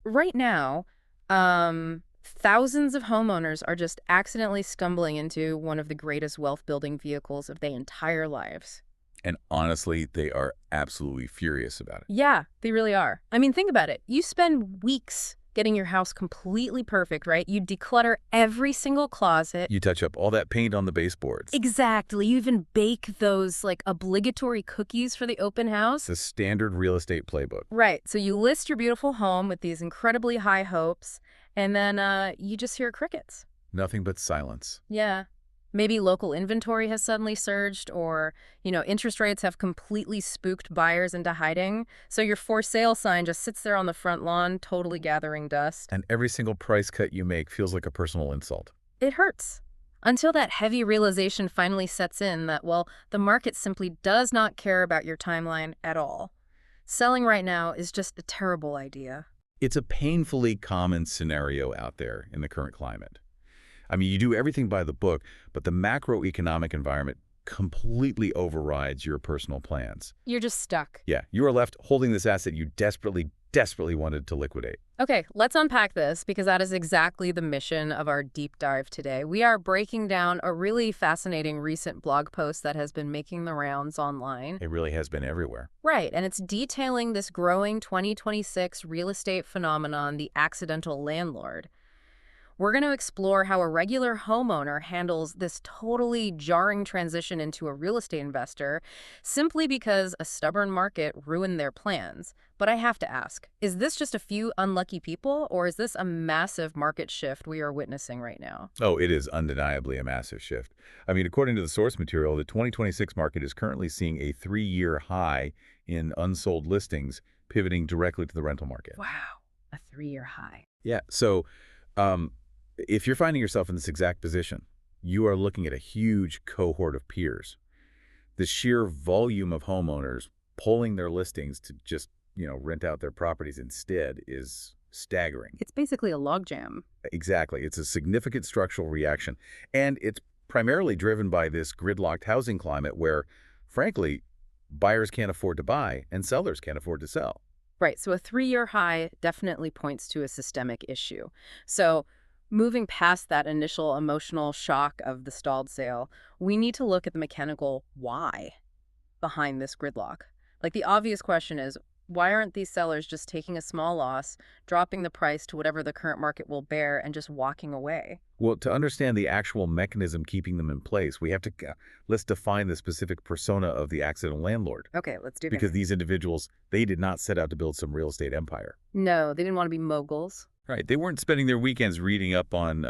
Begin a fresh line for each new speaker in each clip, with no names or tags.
Right now, thousands of homeowners are just accidentally stumbling into one of the greatest wealth-building vehicles of their entire lives.
And honestly, they are absolutely furious about it.
Yeah, they really are. I mean, think about it. You spend weeks getting your house completely perfect, right? You declutter every single closet.
You touch up all that paint on the baseboards.
Exactly. You even bake those like obligatory cookies for the open house.
The standard real estate playbook.
Right. So you list your beautiful home with these incredibly high hopes, and then you just hear crickets.
Nothing but silence.
Yeah. Maybe local inventory has suddenly surged, or, interest rates have completely spooked buyers into hiding. So your for sale sign just sits there on the front lawn, totally gathering dust.
And every single price cut you make feels like a personal insult.
It hurts. Until that heavy realization finally sets in that, well, the market simply does not care about your timeline at all. Selling right now is just a terrible idea.
It's a painfully common scenario out there in the current climate. I mean, you do everything by the book, but the macroeconomic environment completely overrides your personal plans.
You're just stuck.
Yeah, you are left holding this asset you desperately, desperately wanted to liquidate.
Okay, let's unpack this because that is exactly the mission of our deep dive today. We are breaking down a really fascinating recent blog post that has been making the rounds online.
It really has been everywhere.
Right, and it's detailing this growing 2026 real estate phenomenon, the accidental landlord. We're going to explore how a regular homeowner handles this totally jarring transition into a real estate investor simply because a stubborn market ruined their plans. But I have to ask, is this just a few unlucky people, or is this a massive market shift we are witnessing right now?
Oh, it is undeniably a massive shift. I mean, according to the source material, the 2026 market is currently seeing a 3-year high in unsold listings, pivoting directly to the rental market.
Wow, a 3-year high.
Yeah, so um, if you're finding yourself in this exact position, you are looking at a huge cohort of peers. The sheer volume of homeowners pulling their listings to just, rent out their properties instead is staggering.
It's basically a logjam.
Exactly. It's a significant structural reaction. And it's primarily driven by this gridlocked housing climate where, frankly, buyers can't afford to buy and sellers can't afford to sell.
Right, so a 3-year high definitely points to a systemic issue. So moving past that initial emotional shock of the stalled sale, we need to look at the mechanical why behind this gridlock. Like the obvious question is, why aren't these sellers just taking a small loss, dropping the price to whatever the current market will bear, and just walking away?
Well, to understand the actual mechanism keeping them in place, we have to let's define the specific persona of the accidental landlord.
Okay, let's do
Because
this.
these individuals, they did not set out to build some real estate empire.
No, they didn't want to be moguls.
Right. They weren't spending their weekends reading up on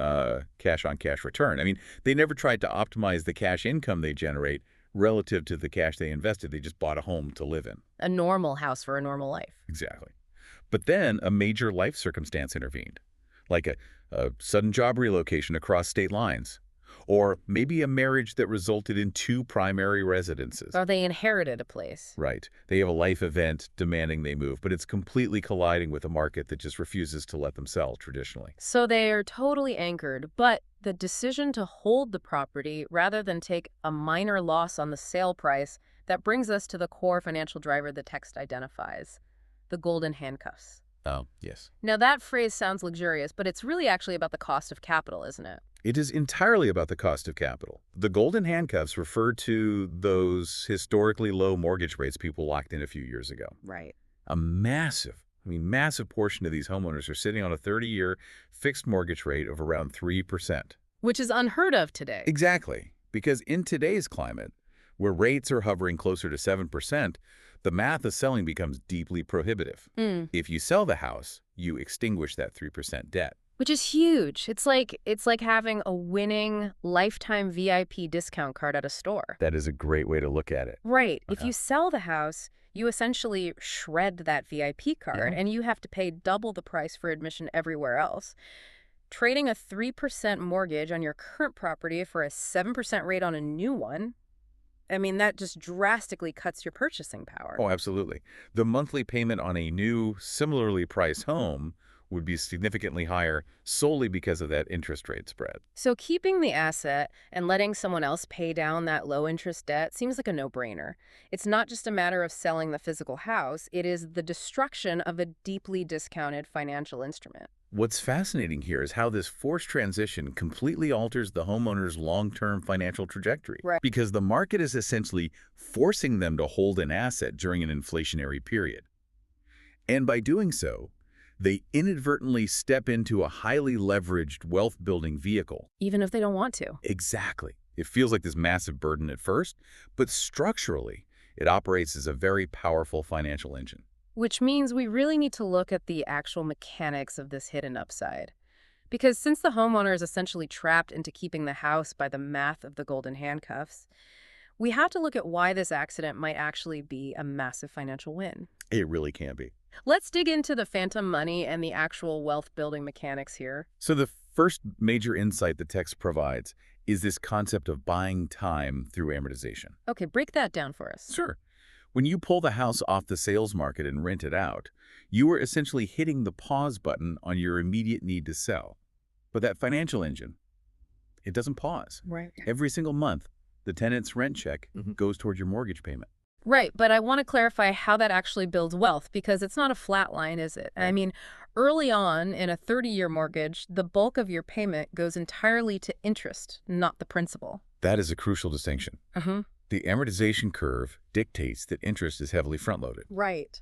cash-on-cash return. I mean, they never tried to optimize the cash income they generate relative to the cash they invested. They just bought a home to live in.
A normal house for a normal life.
Exactly. But then a major life circumstance intervened, like a sudden job relocation across state lines, or maybe a marriage that resulted in 2 primary residences.
Or they inherited a place.
Right. They have a life event demanding they move, but it's completely colliding with a market that just refuses to let them sell traditionally.
So they are totally anchored, but the decision to hold the property rather than take a minor loss on the sale price, that brings us to the core financial driver the text identifies, the golden handcuffs.
Oh, yes.
Now that phrase sounds luxurious, but it's really actually about the cost of capital, isn't it?
It is entirely about the cost of capital. The golden handcuffs refer to those historically low mortgage rates people locked in a few years ago.
Right.
A massive portion of these homeowners are sitting on a 30-year fixed mortgage rate of around 3%.
Which is unheard of today.
Exactly. Because in today's climate, where rates are hovering closer to 7%, the math of selling becomes deeply prohibitive. If you sell the house, you extinguish that 3% debt.
Which is huge. It's like having a winning lifetime VIP discount card at a store.
That is a great way to look at it.
Right. If you sell the house, you essentially shred that VIP card, and you have to pay double the price for admission everywhere else. Trading a 3% mortgage on your current property for a 7% rate on a new one, I mean, that just drastically cuts your purchasing power.
Oh, absolutely. The monthly payment on a new, similarly priced home would be significantly higher solely because of that interest rate spread.
So keeping the asset and letting someone else pay down that low-interest debt seems like a no-brainer. It's not just a matter of selling the physical house, it is the destruction of a deeply discounted financial instrument.
What's fascinating here is how this forced transition completely alters the homeowner's long-term financial trajectory.
Right.
Because the market is essentially forcing them to hold an asset during an inflationary period. And by doing so, they inadvertently step into a highly leveraged wealth-building vehicle.
Even if they don't want to.
Exactly. It feels like this massive burden at first, but structurally, it operates as a very powerful financial engine.
Which means we really need to look at the actual mechanics of this hidden upside. Because since the homeowner is essentially trapped into keeping the house by the math of the golden handcuffs, we have to look at why this accident might actually be a massive financial win.
It really can be.
Let's dig into the phantom money and the actual wealth-building mechanics here.
So the first major insight the text provides is this concept of buying time through amortization.
Okay, break that down for us.
Sure. When you pull the house off the sales market and rent it out, you are essentially hitting the pause button on your immediate need to sell. But that financial engine, it doesn't pause.
Right.
Every single month, the tenant's rent check goes toward your mortgage payment.
Right, but I want to clarify how that actually builds wealth, because it's not a flat line, is it? I mean, early on in a 30-year mortgage, the bulk of your payment goes entirely to interest, not the principal.
That is a crucial distinction.
Mm-hmm.
The amortization curve dictates that interest is heavily front-loaded.
Right.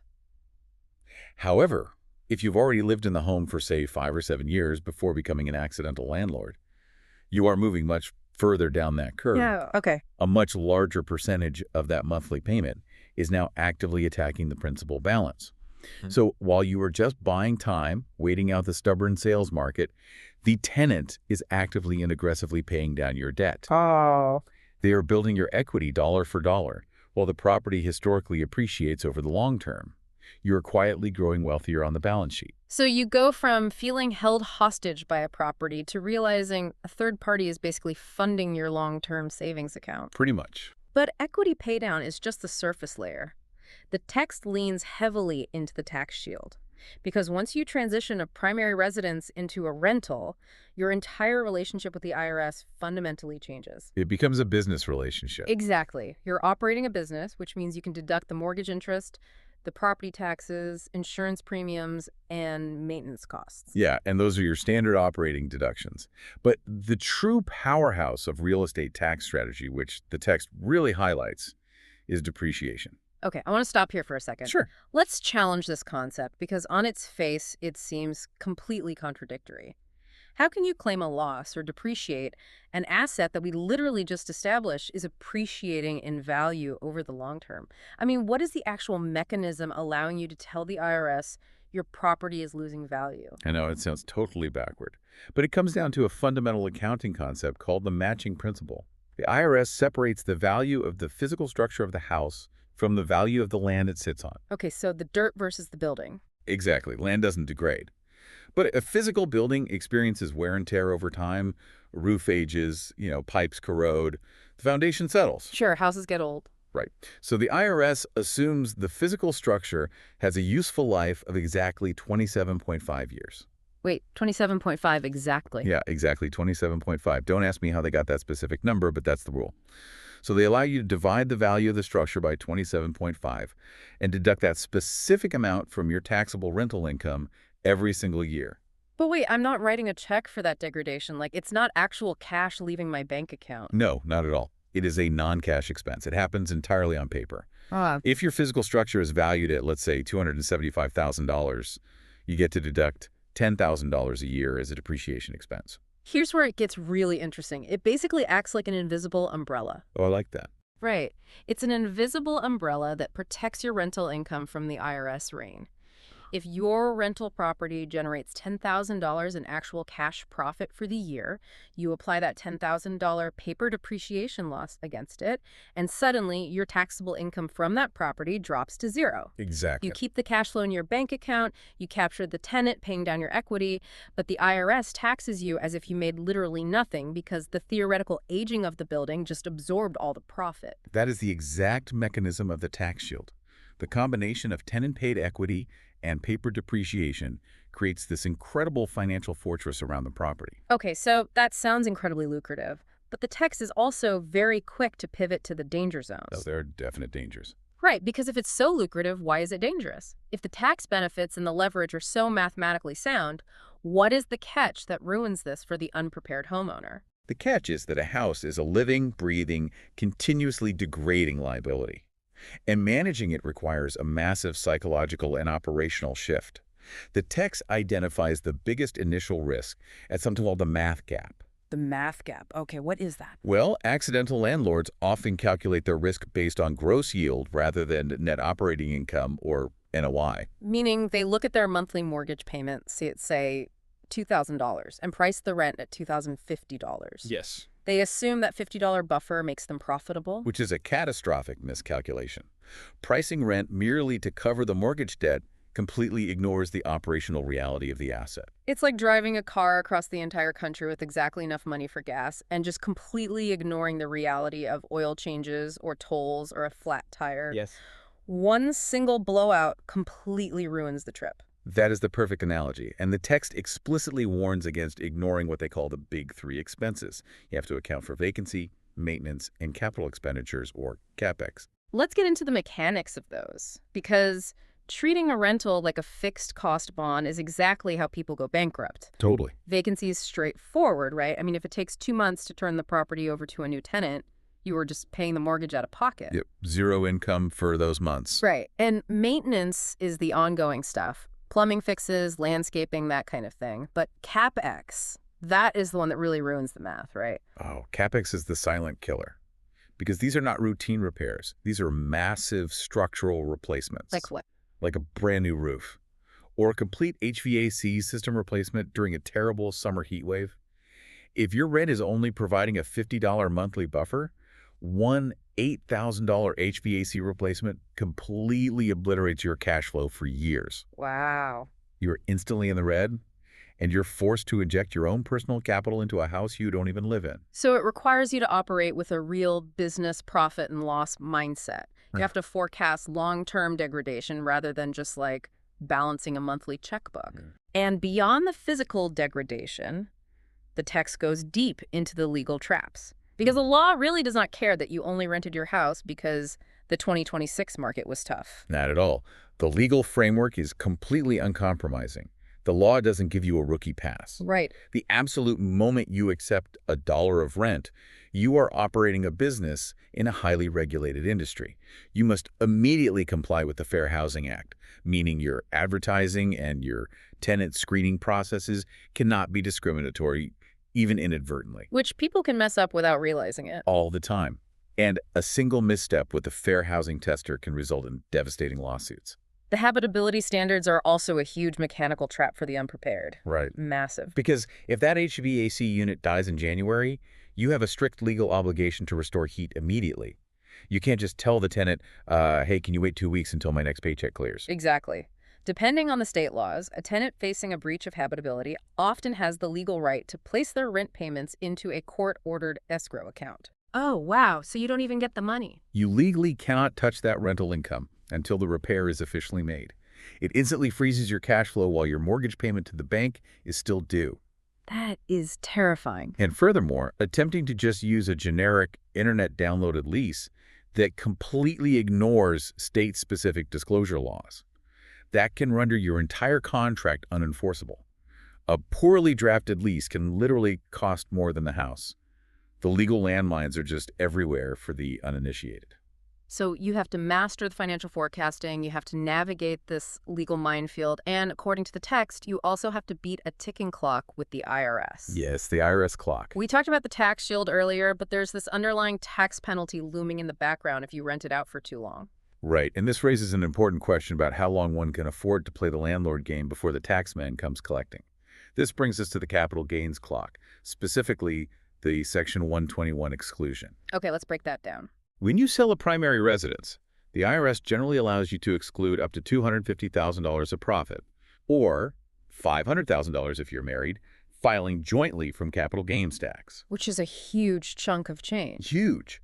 However, if you've already lived in the home for, say, 5 or 7 years before becoming an accidental landlord, you are moving much further down that curve.
Yeah, okay.
A much larger percentage of that monthly payment is now actively attacking the principal balance. So while you are just buying time, waiting out the stubborn sales market, the tenant is actively and aggressively paying down your debt.
Oh.
They are building your equity dollar for dollar, while the property historically appreciates over the long term. You are quietly growing wealthier on the balance sheet.
So you go from feeling held hostage by a property to realizing a third party is basically funding your long-term savings account.
Pretty much.
But equity paydown is just the surface layer. The text leans heavily into the tax shield. Because once you transition a primary residence into a rental, your entire relationship with the IRS fundamentally changes.
It becomes a business relationship.
Exactly. You're operating a business, which means you can deduct the mortgage interest, the property taxes, insurance premiums, and maintenance costs.
Yeah, and those are your standard operating deductions. But the true powerhouse of real estate tax strategy, which the text really highlights, is depreciation.
Okay, I want to stop here for a second.
Sure.
Let's challenge this concept because on its face, it seems completely contradictory. How can you claim a loss or depreciate an asset that we literally just established is appreciating in value over the long term? I mean, what is the actual mechanism allowing you to tell the IRS your property is losing value?
I know it sounds totally backward, but it comes down to a fundamental accounting concept called the matching principle. The IRS separates the value of the physical structure of the house from the value of the land it sits on.
Okay, so the dirt versus the building.
Exactly. Land doesn't degrade. But a physical building experiences wear and tear over time, roof ages, pipes corrode, the foundation settles.
Sure, houses get old.
Right. So the IRS assumes the physical structure has a useful life of exactly 27.5 years.
Wait, 27.5 exactly.
Yeah, exactly, 27.5. Don't ask me how they got that specific number, but that's the rule. So they allow you to divide the value of the structure by 27.5 and deduct that specific amount from your taxable rental income every single year.
But wait, I'm not writing a check for that degradation. Like, it's not actual cash leaving my bank account.
No, not at all. It is a non-cash expense. It happens entirely on paper.
Ah.
If your physical structure is valued at, let's say, $275,000, you get to deduct $10,000 a year as a depreciation expense.
Here's where it gets really interesting. It basically acts like an invisible umbrella.
Oh, I like that.
Right. It's an invisible umbrella that protects your rental income from the IRS rain. If your rental property generates $10,000 in actual cash profit for the year, you apply that $10,000 paper depreciation loss against it, and suddenly your taxable income from that property drops to zero.
Exactly.
You keep the cash flow in your bank account, you capture the tenant paying down your equity, but the IRS taxes you as if you made literally nothing because the theoretical aging of the building just absorbed all the profit.
That is the exact mechanism of the tax shield. The combination of tenant-paid equity and paper depreciation creates this incredible financial fortress around the property.
Okay, so that sounds incredibly lucrative, but the text is also very quick to pivot to the danger
So
zones.
there are definite dangers.
Right, because if it's so lucrative, why is it dangerous? If the tax benefits and the leverage are so mathematically sound, what is the catch that ruins this for the unprepared homeowner?
The catch is that a house is a living, breathing, continuously degrading liability. And managing it requires a massive psychological and operational shift. The text identifies the biggest initial risk as something called the math gap.
The math gap. Okay, what is that?
Well, accidental landlords often calculate their risk based on gross yield rather than net operating income, or NOI.
Meaning they look at their monthly mortgage payment, say $2,000, and price the rent at $2,050.
Yes.
They assume that $50 buffer makes them profitable.
Which is a catastrophic miscalculation. Pricing rent merely to cover the mortgage debt completely ignores the operational reality of the asset.
It's like driving a car across the entire country with exactly enough money for gas and just completely ignoring the reality of oil changes or tolls or a flat tire.
Yes.
One single blowout completely ruins the trip.
That is the perfect analogy, and the text explicitly warns against ignoring what they call the big three expenses. You have to account for vacancy, maintenance, and capital expenditures, or CapEx.
Let's get into the mechanics of those, because treating a rental like a fixed cost bond is exactly how people go bankrupt.
Totally.
Vacancy is straightforward, right? I mean, if it takes 2 months to turn the property over to a new tenant, you are just paying the mortgage out of pocket.
Yep, zero income for those months.
Right. And maintenance is the ongoing stuff. Plumbing fixes, landscaping, that kind of thing. But CapEx, that is the one that really ruins the math, right?
Oh, CapEx is the silent killer. Because these are not routine repairs. These are massive structural replacements.
Like what?
Like a brand new roof. Or a complete HVAC system replacement during a terrible summer heat wave. If your rent is only providing a $50 monthly buffer, one $8,000 HVAC replacement completely obliterates your cash flow for years.
Wow.
You're instantly in the red, and you're forced to inject your own personal capital into a house you don't even live in.
So it requires you to operate with a real business profit and loss mindset. You have to forecast long-term degradation rather than just like balancing a monthly checkbook. And beyond the physical degradation, the text goes deep into the legal traps. Because the law really does not care that you only rented your house because the 2026 market was tough.
Not at all. The legal framework is completely uncompromising. The law doesn't give you a rookie pass.
Right.
The absolute moment you accept $1 of rent, you are operating a business in a highly regulated industry. You must immediately comply with the Fair Housing Act, meaning your advertising and your tenant screening processes cannot be discriminatory, even inadvertently.
Which people can mess up without realizing it.
All the time. And a single misstep with the fair housing tester can result in devastating lawsuits.
The habitability standards are also a huge mechanical trap for the unprepared.
Right.
Massive.
Because if that HVAC unit dies in January, you have a strict legal obligation to restore heat immediately. You can't just tell the tenant, hey, can you wait 2 weeks until my next paycheck clears?
Exactly. Depending on the state laws, a tenant facing a breach of habitability often has the legal right to place their rent payments into a court-ordered escrow account. Oh, wow. So you don't even get the money.
You legally cannot touch that rental income until the repair is officially made. It instantly freezes your cash flow while your mortgage payment to the bank is still due.
That is terrifying.
And furthermore, attempting to just use a generic internet-downloaded lease that completely ignores state-specific disclosure laws, that can render your entire contract unenforceable. A poorly drafted lease can literally cost more than the house. The legal landmines are just everywhere for the uninitiated.
So you have to master the financial forecasting, you have to navigate this legal minefield, and according to the text, you also have to beat a ticking clock with the IRS.
Yes, the IRS clock.
We talked about the tax shield earlier, but there's this underlying tax penalty looming in the background if you rent it out for too long.
Right, and this raises an important question about how long one can afford to play the landlord game before the taxman comes collecting. This brings us to the capital gains clock, specifically the Section 121 exclusion.
Okay, let's break that down.
When you sell a primary residence, the IRS generally allows you to exclude up to $250,000 of profit, or $500,000 if you're married, filing jointly from capital gains tax.
Which is a huge chunk of change.
Huge.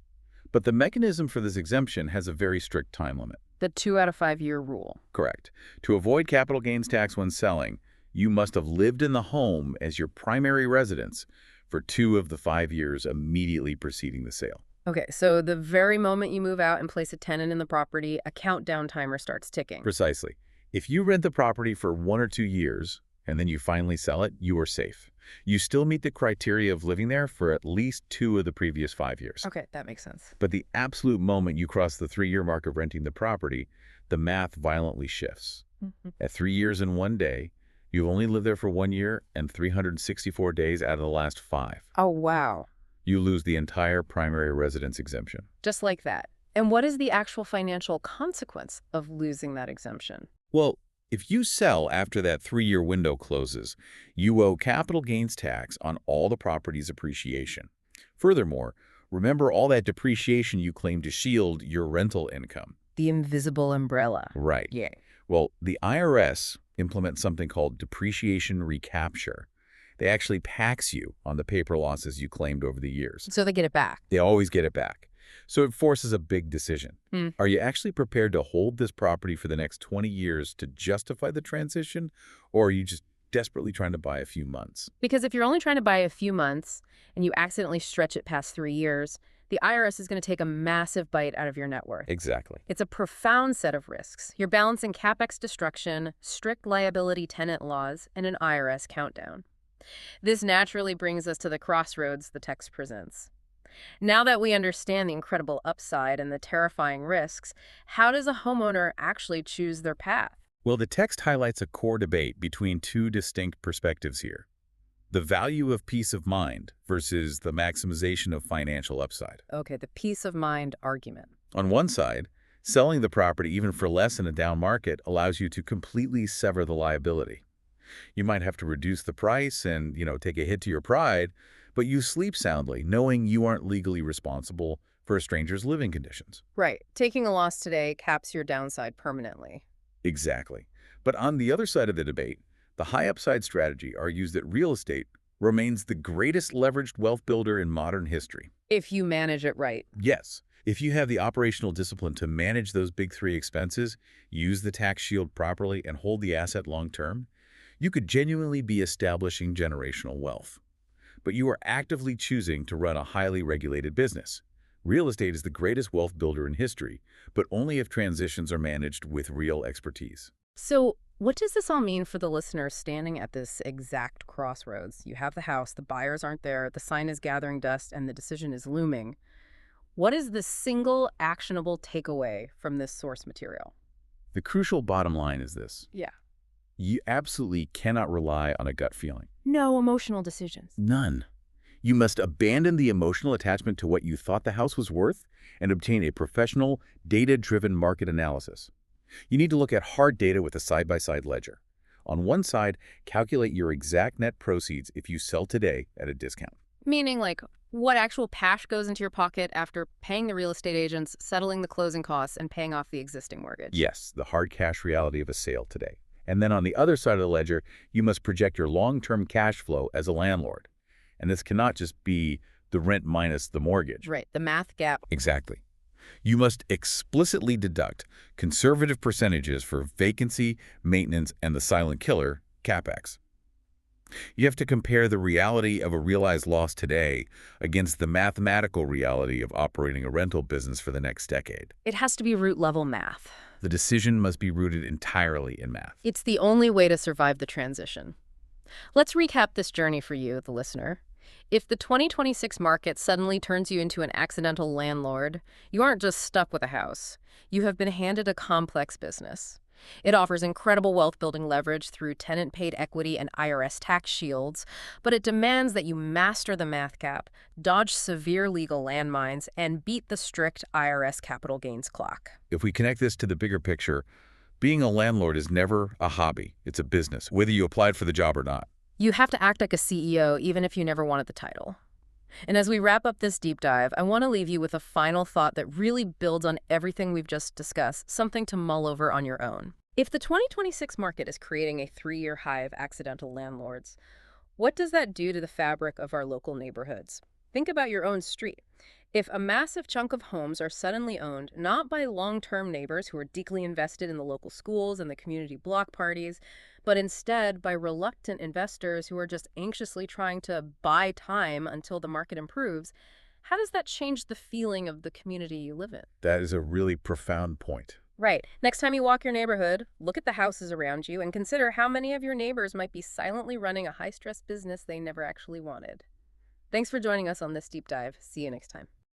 But the mechanism for this exemption has a very strict time limit.
The 2 out of 5 year rule.
Correct. To avoid capital gains tax when selling, You must have lived in the home as your primary residence for 2 of the 5 years immediately preceding the sale.
Okay, so the very moment you move out and place a tenant in the property, a countdown timer starts ticking.
Precisely. If you rent the property for 1 or 2 years and then you finally sell it, you are safe. You still meet the criteria of living there for at least 2 of the previous 5 years.
Okay, that makes sense.
But the absolute moment you cross the 3-year mark of renting the property, the math violently shifts. At 3 years and 1 day, you've only lived there for 1 year and 364 days out of the last 5.
Oh, wow.
You lose the entire primary residence exemption.
Just like that. And what is the actual financial consequence of losing that exemption?
Well, if you sell after that 3-year window closes, you owe capital gains tax on all the property's appreciation. Furthermore, remember all that depreciation you claim to shield your rental income.
The invisible umbrella.
Right.
Yeah.
Well, the IRS implements something called depreciation recapture. They actually tax you on the paper losses you claimed over the years.
So they get it back.
They always get it back. So it forces a big decision. Are you actually prepared to hold this property for the next 20 years to justify the transition, or are you just desperately trying to buy a few months?
Because if you're only trying to buy a few months and you accidentally stretch it past 3 years, the IRS is going to take a massive bite out of your net worth.
Exactly.
It's a profound set of risks. You're balancing CapEx destruction, strict liability tenant laws, and an IRS countdown. This naturally brings us to the crossroads the text presents. Now that we understand the incredible upside and the terrifying risks, how does a homeowner actually choose their path?
Well, the text highlights a core debate between 2 distinct perspectives here. The value of peace of mind versus the maximization of financial upside.
Okay, the peace of mind argument.
On one side, selling the property even for less in a down market allows you to completely sever the liability. You might have to reduce the price and, take a hit to your pride, but you sleep soundly knowing you aren't legally responsible for a stranger's living conditions.
Right. Taking a loss today caps your downside permanently.
Exactly. But on the other side of the debate, the high upside strategy argues that real estate remains the greatest leveraged wealth builder in modern history.
If you manage it right.
Yes, if you have the operational discipline to manage those big 3 expenses, use the tax shield properly, and hold the asset long term, you could genuinely be establishing generational wealth. But you are actively choosing to run a highly regulated business. Real estate is the greatest wealth builder in history, but only if transitions are managed with real expertise.
So what does this all mean for the listener standing at this exact crossroads? You have the house, the buyers aren't there, the sign is gathering dust, and the decision is looming. What is the single actionable takeaway from this source material?
The crucial bottom line is this.
Yeah.
You absolutely cannot rely on a gut feeling.
No emotional decisions.
None. You must abandon the emotional attachment to what you thought the house was worth and obtain a professional, data-driven market analysis. You need to look at hard data with a side-by-side ledger. On one side, calculate your exact net proceeds if you sell today at a discount.
Meaning, like, what actual cash goes into your pocket after paying the real estate agents, settling the closing costs, and paying off the existing mortgage.
Yes, the hard cash reality of a sale today. And then on the other side of the ledger, you must project your long-term cash flow as a landlord. And this cannot just be the rent minus the mortgage.
Right, the math gap.
Exactly. You must explicitly deduct conservative percentages for vacancy, maintenance, and the silent killer, CapEx. You have to compare the reality of a realized loss today against the mathematical reality of operating a rental business for the next decade.
It has to be root-level math.
The decision must be rooted entirely in math.
It's the only way to survive the transition. Let's recap this journey for you, the listener. If the 2026 market suddenly turns you into an accidental landlord, you aren't just stuck with a house. You have been handed a complex business. It offers incredible wealth-building leverage through tenant-paid equity and IRS tax shields, but it demands that you master the math gap, dodge severe legal landmines, and beat the strict IRS capital gains clock.
If we connect this to the bigger picture, being a landlord is never a hobby. It's a business, whether you applied for the job or not.
You have to act like a CEO even if you never wanted the title. And as we wrap up this deep dive, I want to leave you with a final thought that really builds on everything we've just discussed, something to mull over on your own. If the 2026 market is creating a 3-year high of accidental landlords, what does that do to the fabric of our local neighborhoods? Think about your own street. If a massive chunk of homes are suddenly owned not by long-term neighbors who are deeply invested in the local schools and the community block parties, but instead by reluctant investors who are just anxiously trying to buy time until the market improves, how does that change the feeling of the community you live in?
That is a really profound point.
Right. Next time you walk your neighborhood, look at the houses around you and consider how many of your neighbors might be silently running a high-stress business they never actually wanted. Thanks for joining us on this deep dive. See you next time.